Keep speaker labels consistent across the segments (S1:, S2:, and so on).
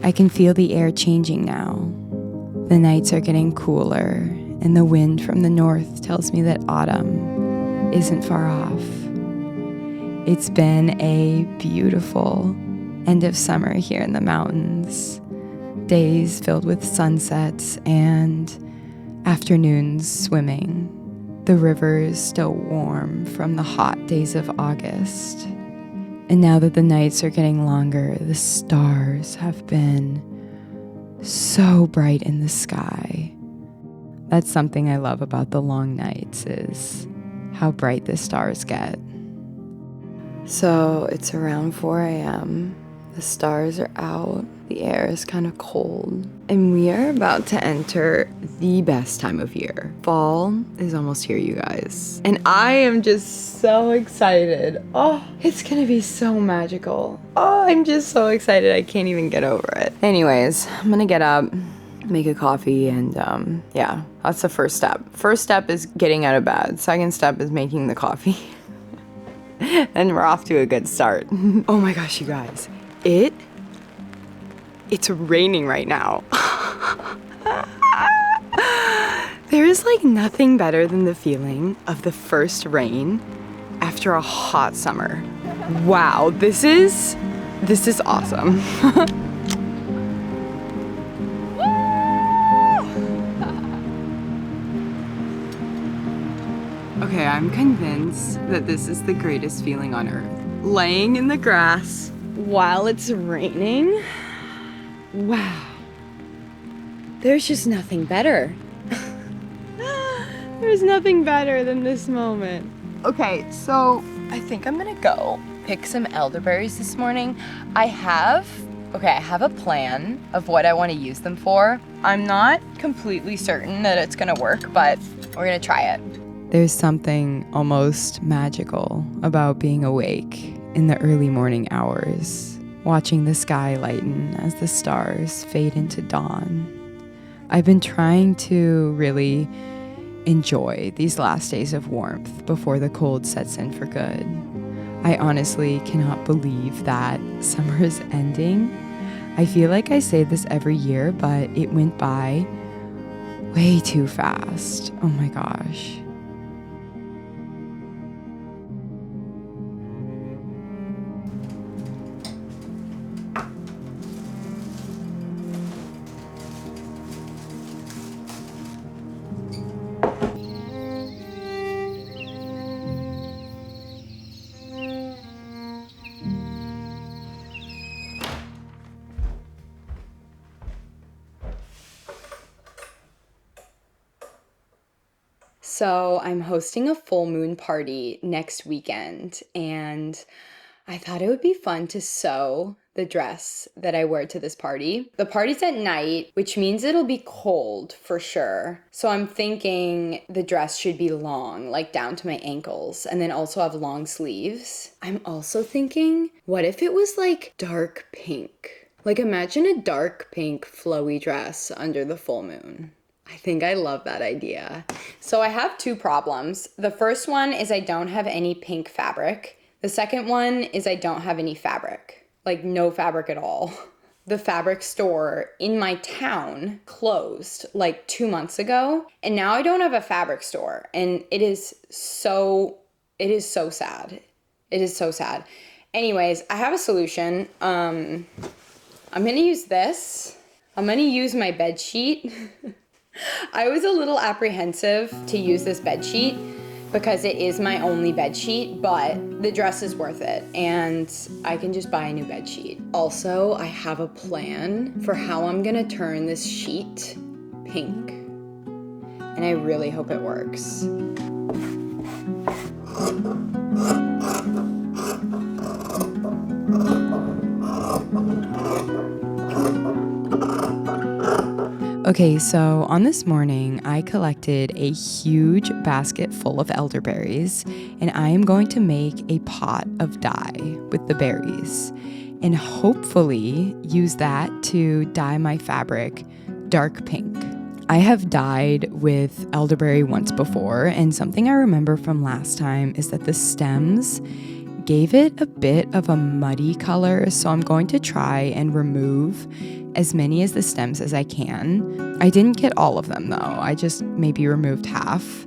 S1: I can feel the air changing now. The nights are getting cooler, and the wind from the north tells me that autumn isn't far off. It's been a beautiful end of summer here in the mountains. Days filled with sunsets and afternoons swimming. The river is still warm from the hot days of August. And now that the nights are getting longer, the stars have been so bright in the sky. That's something I love about the long nights, is how bright the stars get. So it's around 4 a.m. The stars are out. The air is kind of cold. And we are about to enter the best time of year. Fall is almost here, you guys. And I am just so excited. Oh, it's gonna be so magical. Oh, I'm just so excited. I can't even get over it. Anyways, I'm gonna get up, make a coffee, and yeah, that's the first step. First step is getting out of bed. Second step is making the coffee. And we're off to a good start. Oh my gosh, you guys. It's raining right now. There is like nothing better than the feeling of the first rain after a hot summer. Wow, this is awesome. Okay, I'm convinced that this is the greatest feeling on earth. Laying in the grass while it's raining. Wow. There's just nothing better. There's nothing better than this moment. Okay, so I think I'm gonna go pick some elderberries this morning. I have a plan of what I want to use them for. I'm not completely certain that it's gonna work, but we're gonna try it. There's something almost magical about being awake in the early morning hours, watching the sky lighten as the stars fade into dawn. I've been trying to really enjoy these last days of warmth before the cold sets in for good. I honestly cannot believe that summer is ending. I feel like I say this every year, but it went by way too fast. Oh my gosh. So I'm hosting a full moon party next weekend, and I thought it would be fun to sew the dress that I wear to this party. The party's at night, which means it'll be cold for sure. So I'm thinking the dress should be long, like down to my ankles, and then also have long sleeves. I'm also thinking, what if it was like dark pink? Like imagine a dark pink flowy dress under the full moon. I think I love that idea. So I have two problems. The first one is I don't have any pink fabric. The second one is I don't have any fabric, like no fabric at all. The fabric store in my town closed like 2 months ago, and now I don't have a fabric store, and it is so sad. It is so sad. Anyways, I have a solution. I'm gonna use this. I'm gonna use my bed sheet. I was a little apprehensive to use this bed sheet because it is my only bed sheet, but the dress is worth it and I can just buy a new bed sheet. Also, I have a plan for how I'm gonna turn this sheet pink, and I really hope it works. Okay, so on this morning, I collected a huge basket full of elderberries, and I am going to make a pot of dye with the berries, and hopefully use that to dye my fabric dark pink. I have dyed with elderberry once before, and something I remember from last time is that the stems
S2: gave it a bit of a muddy color, so I'm going to try and remove as many of the stems as I can. I didn't get all of them though, I just maybe removed half.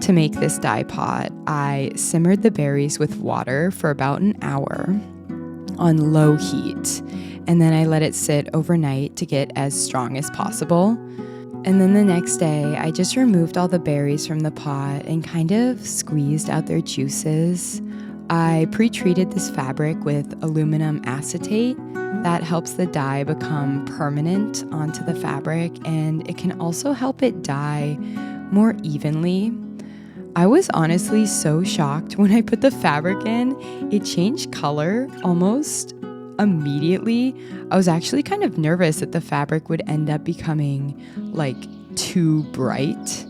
S2: To make this dye pot, I simmered the berries with water for about an hour on low heat, and then I let it sit overnight to get as strong as possible. And then the next day, I just removed all the berries from the pot and kind of squeezed out their juices. I pre-treated this fabric with aluminum acetate. That helps the dye become permanent onto the fabric, and it can also help it dye more evenly. I was honestly so shocked when I put the fabric in. It changed color almost immediately. I was actually kind of nervous that the fabric would end up becoming like too bright.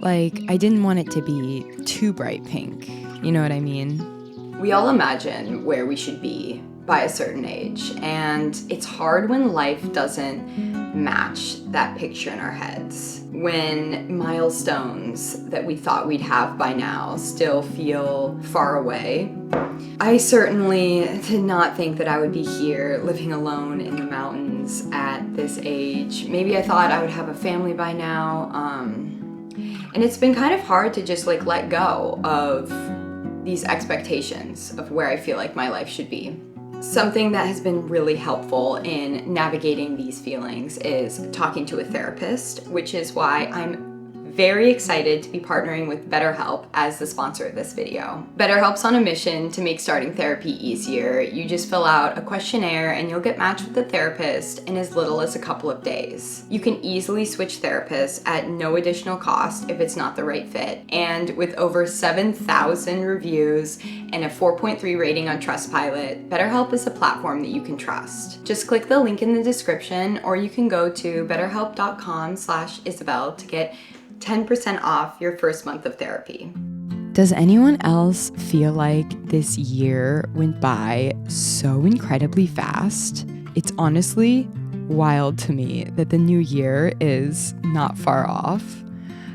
S2: Like, I didn't want it to be too bright pink. You know what I mean?
S1: We all imagine where we should be by a certain age, and it's hard when life doesn't match that picture in our heads. When milestones that we thought we'd have by now still feel far away. I certainly did not think that I would be here living alone in the mountains at this age. Maybe I thought I would have a family by now. And it's been kind of hard to just like let go of these expectations of where I feel like my life should be. Something that has been really helpful in navigating these feelings is talking to a therapist, which is why I'm very excited to be partnering with BetterHelp as the sponsor of this video. BetterHelp's on a mission to make starting therapy easier. You just fill out a questionnaire and you'll get matched with a therapist in as little as a couple of days. You can easily switch therapists at no additional cost if it's not the right fit. And with over 7,000 reviews and a 4.3 rating on Trustpilot, BetterHelp is a platform that you can trust. Just click the link in the description, or you can go to betterhelp.com/Isabel to get 10% off your first month of therapy.
S2: Does anyone else feel like this year went by so incredibly fast? It's honestly wild to me that the new year is not far off.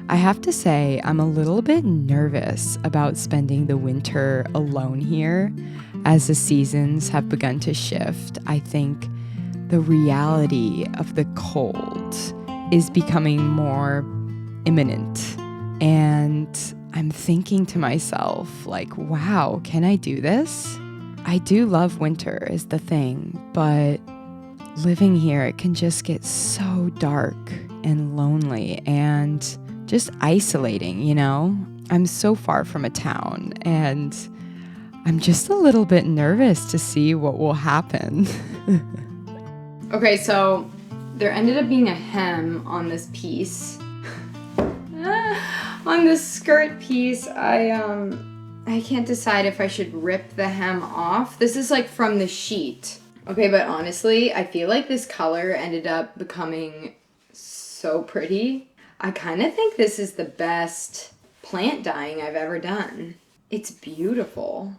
S2: I have to say, I'm a little bit nervous about spending the winter alone here. As the seasons have begun to shift, I think the reality of the cold is becoming more imminent. And I'm thinking to myself, like, wow, can I do this? I do love winter is the thing, but living here, it can just get so dark and lonely and just isolating, you know? I'm so far from a town, and I'm just a little bit nervous to see what will happen.
S1: Okay, so there ended up being a hem on this piece. On this skirt piece, I can't decide if I should rip the hem off. This is like from the sheet. Okay, but honestly, I feel like this color ended up becoming so pretty. I kind of think this is the best plant dyeing I've ever done. It's beautiful.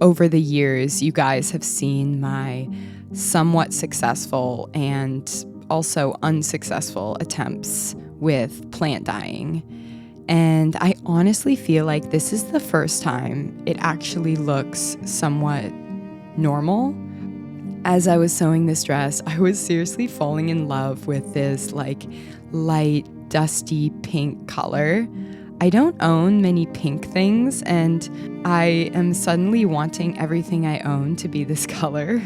S2: Over the years, you guys have seen my somewhat successful and also unsuccessful attempts with plant dyeing. And I honestly feel like this is the first time it actually looks somewhat normal. As I was sewing this dress, I was seriously falling in love with this like light, dusty pink color. I don't own many pink things, and I am suddenly wanting everything I own to be this color.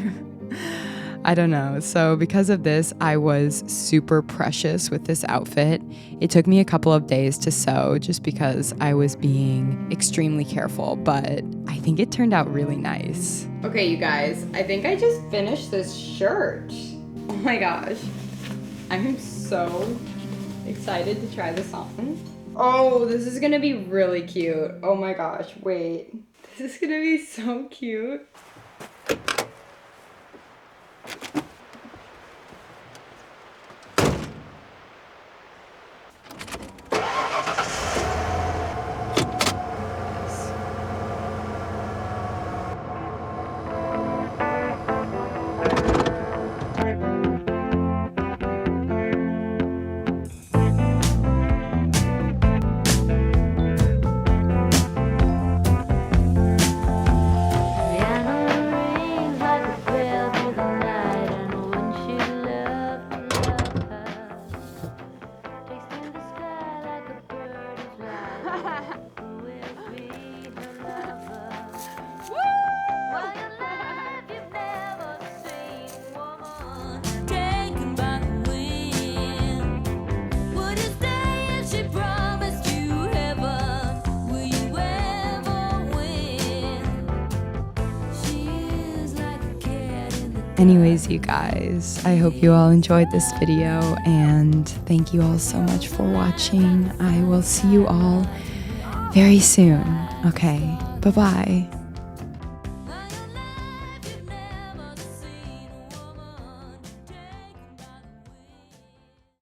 S2: I don't know. So because of this, I was super precious with this outfit. It took me a couple of days to sew just because I was being extremely careful, but I think it turned out really nice.
S1: Okay, you guys, I think I just finished this shirt. Oh my gosh. I'm so excited to try this on. Oh, this is gonna be really cute. Oh my gosh, wait. This is gonna be so cute.
S2: Anyways, you guys, I hope you all enjoyed this video, and thank you all so much for watching. I will see you all very soon. Okay, bye-bye.